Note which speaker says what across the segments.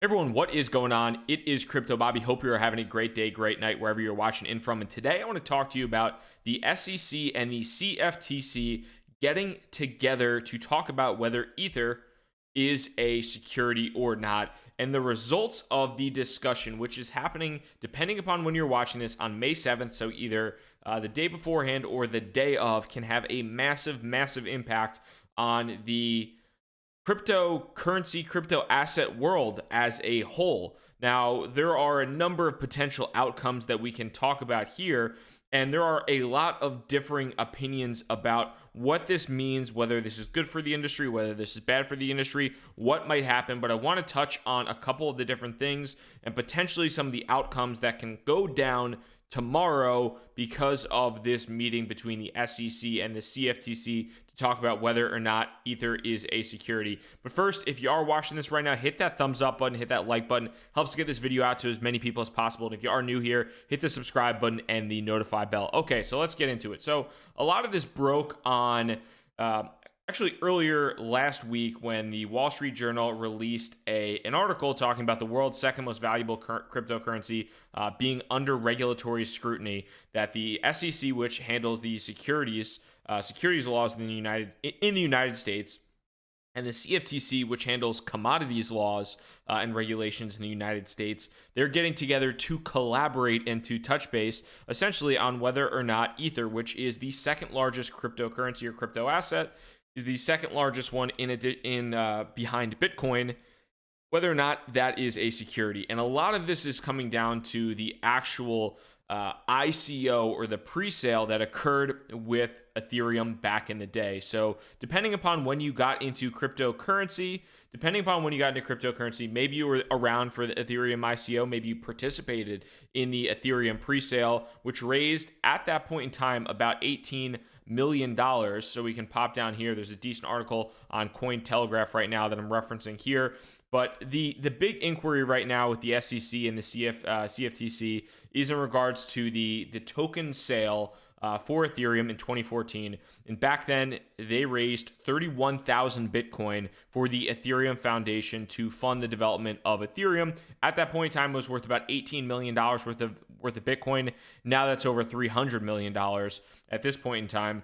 Speaker 1: Everyone, what is going on? It is Crypto Bobby. Hope you're having a great day, great night, wherever you're watching in from. And today I want to talk to you about the SEC and the CFTC getting together to talk about whether Ether is a security or not, and the results of the discussion, which is happening, depending upon when you're watching this, on May 7th. So either the day beforehand or the day of, can have a massive, massive impact on the cryptocurrency, crypto asset world as a whole. Now, there are a number of potential outcomes that we can talk about here, and there are a lot of differing opinions about what this means, whether this is good for the industry, whether this is bad for the industry, what might happen. But I want to touch on a couple of the different things and potentially some of the outcomes that can go down tomorrow because of this meeting between the SEC and the CFTC to talk about whether or not Ether is a security. But first, if you are watching this right now, hit that thumbs up button, hit that like button. Helps get this video out to as many people as possible. And if you are new here, hit the subscribe button and the notify bell. Okay, so let's get into it. So a lot of this broke on actually earlier last week when the Wall Street Journal released an article talking about the world's second most valuable cryptocurrency being under regulatory scrutiny, that the SEC, which handles the securities laws in the United States, and the CFTC, which handles commodities laws and regulations in the United States, they're getting together to collaborate and to touch base essentially on whether or not Ether, which is the second largest cryptocurrency or crypto asset, is the second largest one behind Bitcoin, whether or not that is a security. And a lot of this is coming down to the actual ICO or the pre-sale that occurred with Ethereum back in the day. So depending upon when you got into cryptocurrency, maybe you were around for the Ethereum ICO, maybe you participated in the Ethereum pre-sale, which raised at that point in time about $18 million. So we can pop down here. There's a decent article on Cointelegraph right now that I'm referencing here. But the big inquiry right now with the SEC and the CFTC is in regards to the token sale for Ethereum in 2014. And back then, they raised 31,000 Bitcoin for the Ethereum Foundation to fund the development of Ethereum. At that point in time, it was worth about $18 million worth of Bitcoin. Now that's over $300 million at this point in time.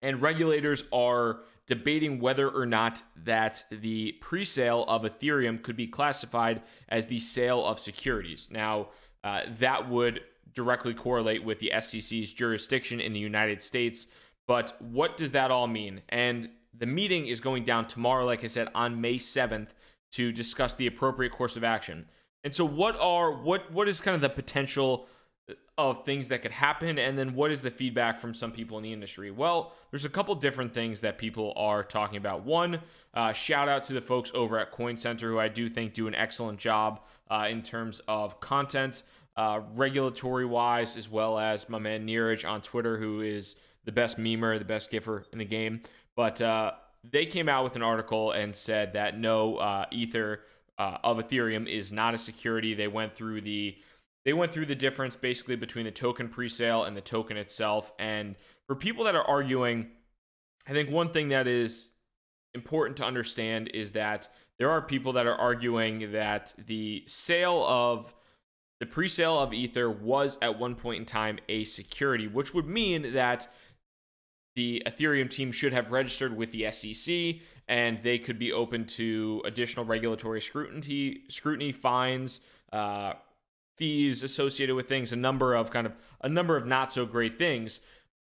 Speaker 1: And regulators are debating whether or not that the pre-sale of Ethereum could be classified as the sale of securities. Now, that would directly correlate with the SEC's jurisdiction in the United States. But what does that all mean? And the meeting is going down tomorrow, like I said, on May 7th to discuss the appropriate course of action. And so what is kind of the potential of things that could happen, and then what is the feedback from some people in the industry? Well, there's a couple different things that people are talking about. One, shout out to the folks over at CoinCenter, who I do think do an excellent job in terms of content, regulatory wise, as well as my man Neeraj on Twitter, who is the best memer, the best giffer in the game. But they came out with an article and said that no, Ether of Ethereum is not a security. They went through the difference basically between the token presale and the token itself. And for people that are arguing, I think one thing that is important to understand is that there are people that are arguing that the presale of Ether was at one point in time a security, which would mean that the Ethereum team should have registered with the SEC, and they could be open to additional regulatory scrutiny, fines, fees associated with things, a number of not so great things.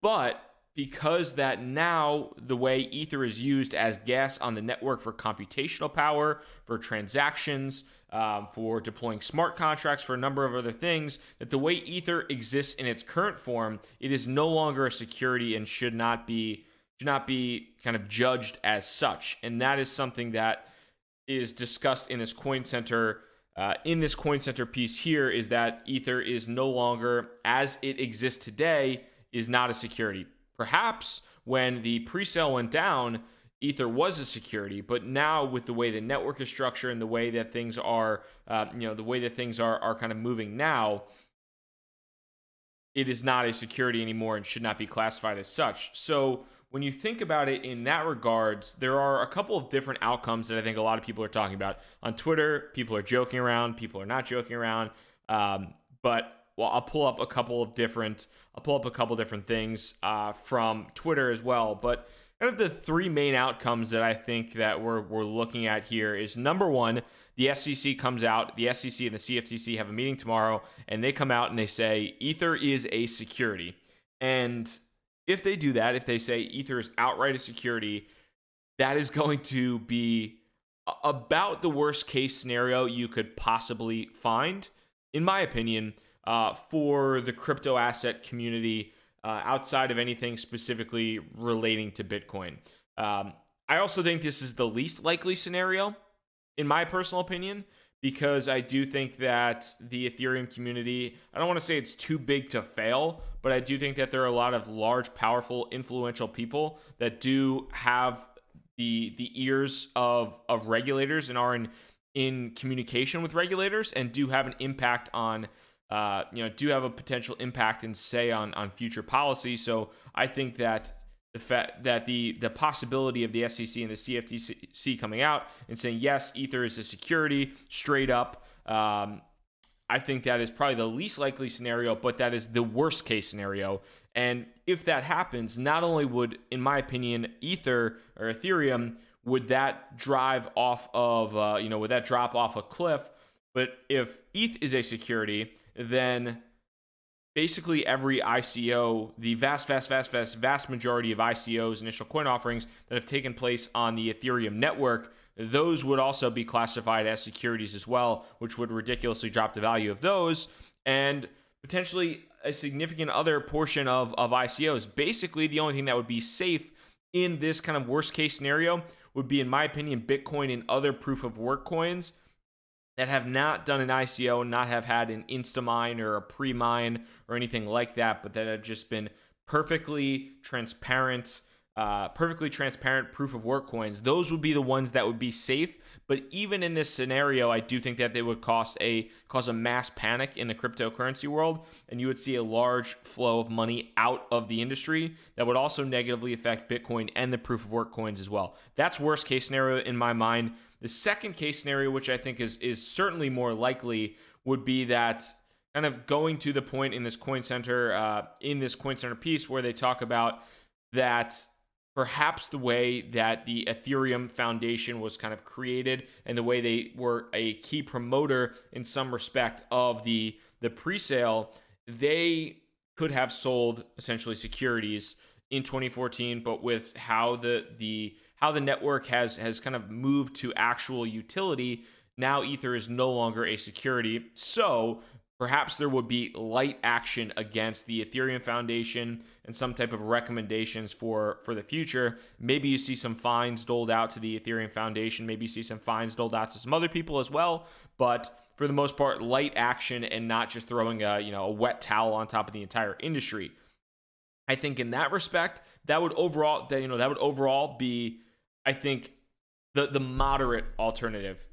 Speaker 1: But because that now the way Ether is used as gas on the network for computational power, for transactions, for deploying smart contracts, for a number of other things, that the way Ether exists in its current form, it is no longer a security and should not be kind of judged as such. And that is something that is discussed in this CoinCenter piece here, is that Ether is no longer, as it exists today, is not a security. Perhaps when the pre-sale went down, Ether was a security, but now with the way the network is structured and the way that things are, are kind of moving now, it is not a security anymore and should not be classified as such. So when you think about it in that regards, there are a couple of different outcomes that I think a lot of people are talking about. On Twitter, people are joking around, people are not joking around. But I'll pull up a couple of different things from Twitter as well. But kind of the three main outcomes that I think that we're looking at here is, number one, the SEC comes out, the SEC and the CFTC have a meeting tomorrow, and they come out and they say Ether is a security. And if they do that, if they say Ether is outright a security, that is going to be about the worst case scenario you could possibly find, in my opinion, for the crypto asset community, outside of anything specifically relating to Bitcoin. I also think this is the least likely scenario, in my personal opinion, because I do think that the Ethereum community, I don't want to say it's too big to fail, but I do think that there are a lot of large, powerful, influential people that do have the ears of regulators and are in communication with regulators and do have an impact on, do have a potential impact and say on future policy. So I think that the fact that the possibility of the SEC and the CFTC coming out and saying, yes, Ether is a security straight up, I think that is probably the least likely scenario, but that is the worst case scenario. And if that happens, not only would, in my opinion, Ether or Ethereum, would that drive off of, would that drop off a cliff? But if ETH is a security, then basically every ICO, the vast majority of ICOs, initial coin offerings that have taken place on the Ethereum network, those would also be classified as securities as well, which would ridiculously drop the value of those, and potentially a significant other portion of ICOs. Basically, the only thing that would be safe in this kind of worst case scenario would be, in my opinion, Bitcoin and other proof of work coins that have not done an ICO, not have had an insta-mine or a pre-mine or anything like that, but that have just been perfectly transparent proof of work coins. Those would be the ones that would be safe. But even in this scenario, I do think that they would cause a mass panic in the cryptocurrency world, and you would see a large flow of money out of the industry that would also negatively affect Bitcoin and the proof of work coins as well. That's worst case scenario in my mind. The second case scenario, which I think is certainly more likely, would be that kind of going to the point in this CoinCenter piece where they talk about that perhaps the way that the Ethereum Foundation was kind of created and the way they were a key promoter in some respect of the pre-sale, they could have sold essentially securities in 2014, but with how the network has kind of moved to actual utility, now Ether is no longer a security. So perhaps there would be light action against the Ethereum Foundation and some type of recommendations for the future. Maybe you see some fines doled out to the Ethereum Foundation. Maybe you see some fines doled out to some other people as well. But for the most part, light action and not just throwing a wet towel on top of the entire industry. I think in that respect, that would overall be, I think, the moderate alternative.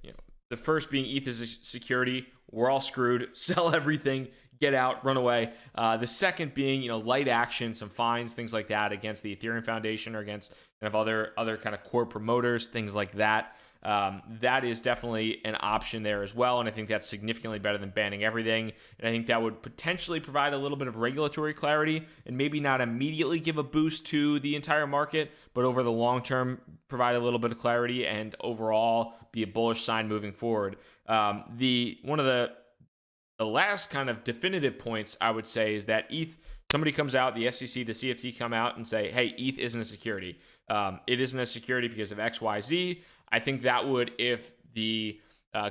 Speaker 1: The first being ETH is a security. We're all screwed. Sell everything, get out, run away. The second being, light action, some fines, things like that against the Ethereum Foundation or against kind of other kind of core promoters, things like that. That is definitely an option there as well, and I think that's significantly better than banning everything. And I think that would potentially provide a little bit of regulatory clarity and maybe not immediately give a boost to the entire market, but over the long term provide a little bit of clarity and overall be a bullish sign moving forward. One of the last kind of definitive points I would say is that ETH, somebody comes out, the SEC, the CFTC come out and say, hey, ETH isn't a security. It isn't a security because of XYZ. I think that would, if the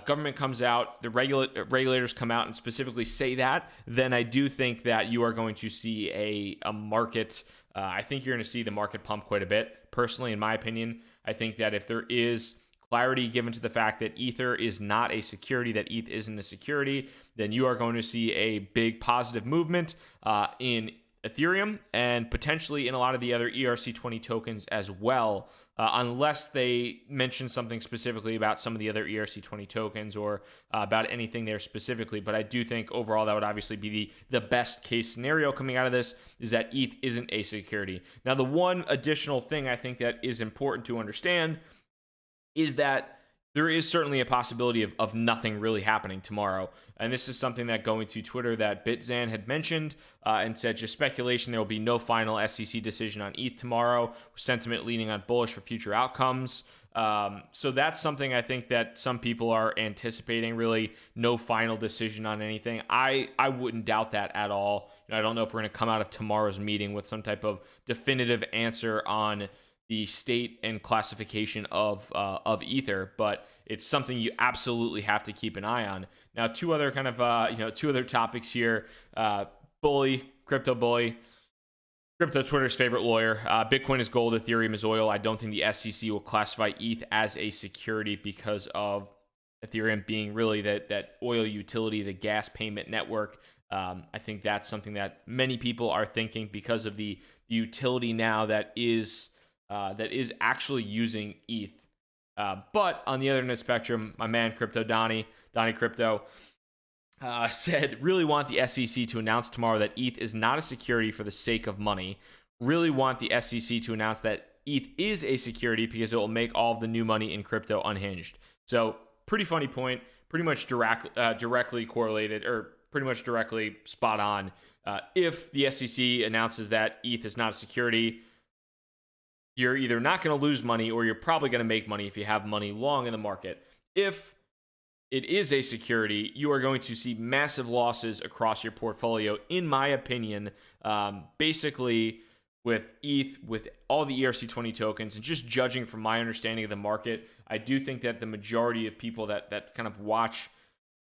Speaker 1: government comes out, the regulators come out and specifically say that, then I do think that you are going to see a market. I think you're going to see the market pump quite a bit. Personally, in my opinion, I think that if there is clarity given to the fact that Ether is not a security, that ETH isn't a security, then you are going to see a big positive movement in Ethereum and potentially in a lot of the other ERC20 tokens as well, unless they mention something specifically about some of the other ERC20 tokens or about anything there specifically. But I do think overall that would obviously be the best case scenario coming out of this, is that ETH isn't a security. Now, the one additional thing I think that is important to understand is that there is certainly a possibility of nothing really happening tomorrow. And this is something that, going to Twitter, that Bitzan had mentioned and said, just speculation, there will be no final SEC decision on ETH tomorrow, sentiment leaning on bullish for future outcomes. So that's something I think that some people are anticipating, really no final decision on anything. I wouldn't doubt that at all. I don't know if we're going to come out of tomorrow's meeting with some type of definitive answer on the state and classification of Ether, but it's something you absolutely have to keep an eye on. Now, two other topics here. Crypto bully, crypto Twitter's favorite lawyer. Bitcoin is gold, Ethereum is oil. I don't think the SEC will classify ETH as a security because of Ethereum being really that oil utility, the gas payment network. I think that's something that many people are thinking because of the utility now that is actually using ETH. But on the other end of the spectrum, my man Crypto Donnie Crypto, said, really want the SEC to announce tomorrow that ETH is not a security for the sake of money. Really want the SEC to announce that ETH is a security because it will make all of the new money in crypto unhinged. So pretty funny point, pretty much directly correlated, or pretty much directly spot on. If the SEC announces that ETH is not a security, you're either not going to lose money or you're probably going to make money if you have money long in the market. If it is a security, you are going to see massive losses across your portfolio, in my opinion. Basically, with ETH, with all the ERC20 tokens, and just judging from my understanding of the market, I do think that the majority of people that kind of watch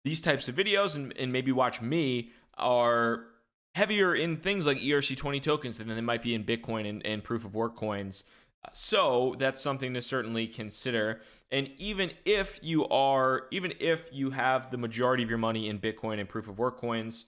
Speaker 1: these types of videos and maybe watch me are heavier in things like ERC20 tokens than they might be in Bitcoin and proof of work coins. So that's something to certainly consider. And even if you have the majority of your money in Bitcoin and proof of work coins,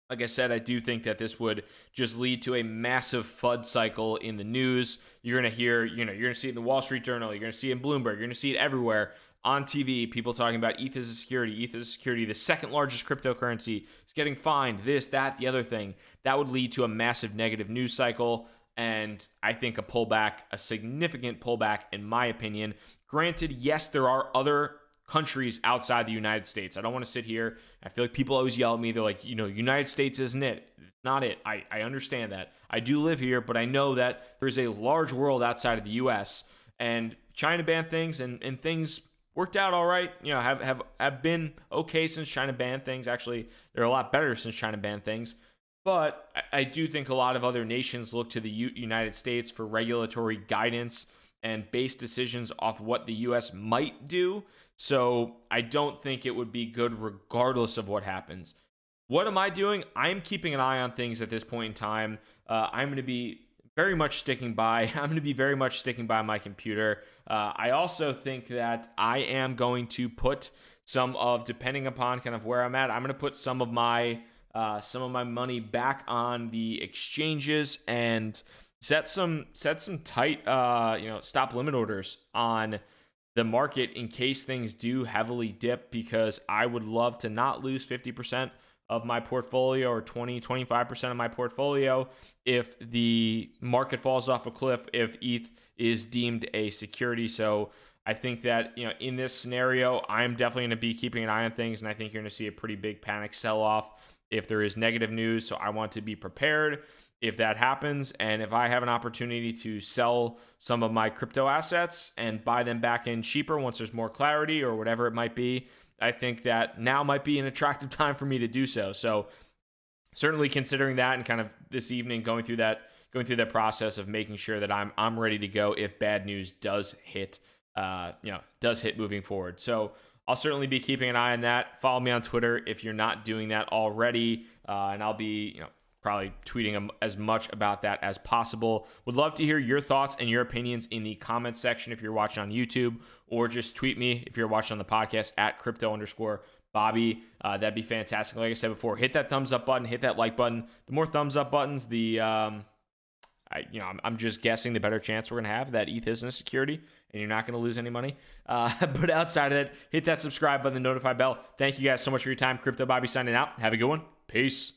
Speaker 1: like I said, I do think that this would just lead to a massive FUD cycle in the news. You're going to hear, you're going to see it in the Wall Street Journal, you're going to see it in Bloomberg, you're going to see it everywhere on TV, people talking about ETH as a security, the second largest cryptocurrency, is getting fined, this, that, the other thing. That would lead to a massive negative news cycle, and I think a significant pullback, in my opinion. Granted, yes, there are other countries outside the United States. I don't want to sit here. I feel like people always yell at me. They're like, United States isn't it. It's not it. I understand that. I do live here, but I know that there's a large world outside of the U.S., and China banned things, and things worked out all right. Have been okay since China banned things. Actually, they're a lot better since China banned things. But I do think a lot of other nations look to the United States for regulatory guidance and base decisions off what the U.S. might do. So I don't think it would be good regardless of what happens. What am I doing? I'm keeping an eye on things at this point in time. I'm going to be very much sticking by my computer. I also think that I am going to put depending upon kind of where I'm at, I'm going to put some of my money back on the exchanges and set some tight stop limit orders on the market in case things do heavily dip, because I would love to not lose 50% of my portfolio or 25% of my portfolio if the market falls off a cliff, if ETH is deemed a security. So I think that, in this scenario, I'm definitely going to be keeping an eye on things, and I think you're going to see a pretty big panic sell-off if there is negative news. So I want to be prepared if that happens, and if I have an opportunity to sell some of my crypto assets and buy them back in cheaper once there's more clarity or whatever it might be, I think that now might be an attractive time for me to do so. So certainly considering that, and kind of this evening going through that process of making sure that I'm ready to go if bad news does hit moving forward. So I'll certainly be keeping an eye on that. Follow me on Twitter if you're not doing that already, and I'll be probably tweeting as much about that as possible. Would love to hear your thoughts and your opinions in the comments section if you're watching on YouTube, or just tweet me if you're watching on the podcast at crypto_. Bobby, that'd be fantastic. Like I said before, hit that thumbs up button, hit that like button. The more thumbs up buttons, I'm just guessing the better chance we're going to have that ETH isn't a security and you're not going to lose any money. But outside of that, hit that subscribe button, the notify bell. Thank you guys so much for your time. Crypto Bobby signing out. Have a good one. Peace.